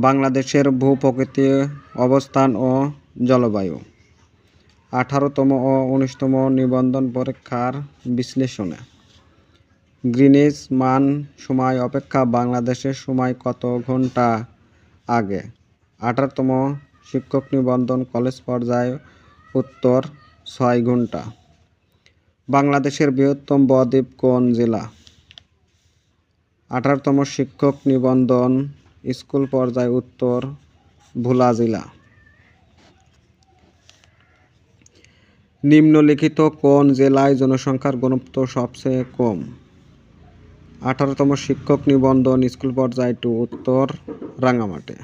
বাংলাদেশের ভূ-প্রকৃতি, অবস্থান ও জলবায়ু। 18তম ও 19তম নিবন্ধন পরীক্ষার বিশ্লেষণে গ্রিনিচ মান সময় অপেক্ষা বাংলাদেশের সময় কত ঘন্টা আগে? 18তম শিক্ষক নিবন্ধন কলেজ পর্যায়ে উত্তর 6 ঘন্টা। বাংলাদেশের বৃহত্তম বদ্বীপ কোন জেলা? 18তম শিক্ষক নিবন্ধন স্কুল পর্যায়ে উত্তর ভোলা জেলা। নিম্নলিখিত কোন জেলায় জনসংখ্যার ঘনত্ব সবচেয়ে কম? 18তম শিক্ষক নিবন্ধন স্কুল পর্যায়ে উত্তর রাঙ্গামাটি।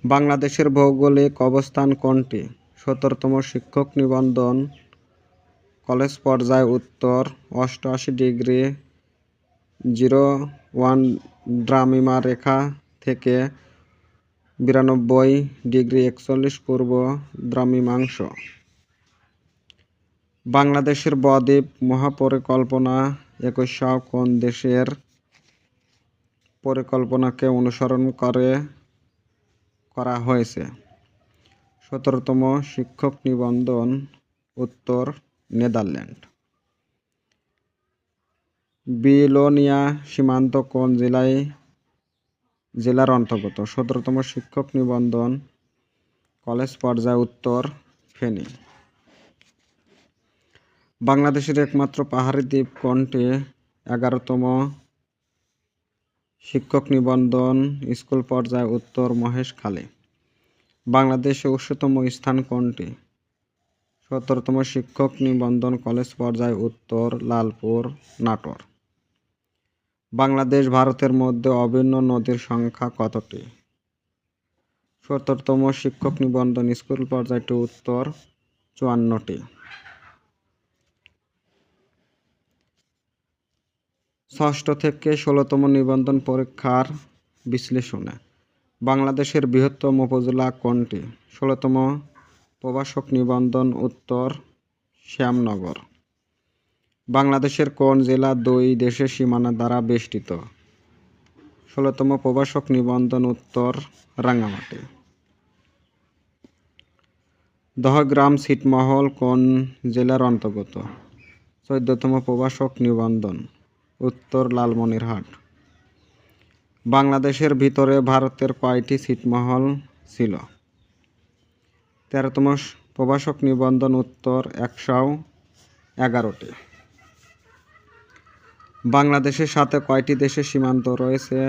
বাংলাদেশের ভৌগোলিক অবস্থান কোনটি? 17তম শিক্ষক নিবন্ধন কলেজ পর্যায়ে উত্তর 88° 01 দ্রাঘিমা রেখা থেকে 92° 41 পূর্ব দ্রাঘিমাংশ। বাংলাদেশের বদ্বীপ মহাপরিকল্পনা 21 কোন দেশের পরিকল্পনাকে অনুসরণ করে করা হয়েছে? 17তম শিক্ষক নিবন্ধন উত্তর নেদারল্যান্ড। বিলোনিয়া সীমান্ত কোন জেলার অন্তর্গত? 17তম শিক্ষক নিবন্ধন কলেজ পর্যায়ে উত্তর ফেনী। বাংলাদেশের একমাত্র পাহাড়ি দ্বীপ কোনটি? 11তম শিক্ষক নিবন্ধন স্কুল পর্যায়ে উত্তর মহেশখালী। বাংলাদেশের উচ্চতম স্থান কোনটি? 17তম শিক্ষক নিবন্ধন কলেজ পর্যায়ে উত্তর লালপুর নাটোর। বাংলাদেশ ভারতের মধ্যে অভিন্ন নদীর সংখ্যা কতটি? 17তম শিক্ষক নিবন্ধন স্কুল পর্যায়ে উত্তর 54টি। 6ষ্ঠ থেকে 16তম নিবন্ধন পরীক্ষার বিশ্লেষণে বাংলাদেশের বৃহত্তম উপজেলা কোনটি? 16তম প্রভাষক নিবন্ধন উত্তর শ্যামনগর। বাংলাদেশের কোন জেলা দুই দেশের সীমানা দ্বারা বেষ্টিত? 16তম প্রভাষক নিবন্ধন উত্তর রাঙ্গামাটি। দহগ্রাম ছিটমহল কোন জেলার অন্তর্গত? 14তম প্রভাষক নিবন্ধন উত্তর লালমনিরহাট। বাংলাদেশের ভিতরে ভারতের কয়টি ছিটমহল ছিল? 13তম প্রভাষক নিবন্ধন উত্তর 111টি। বাংলাদেশের সাথে কয়টি দেশের সীমান্ত রয়েছে?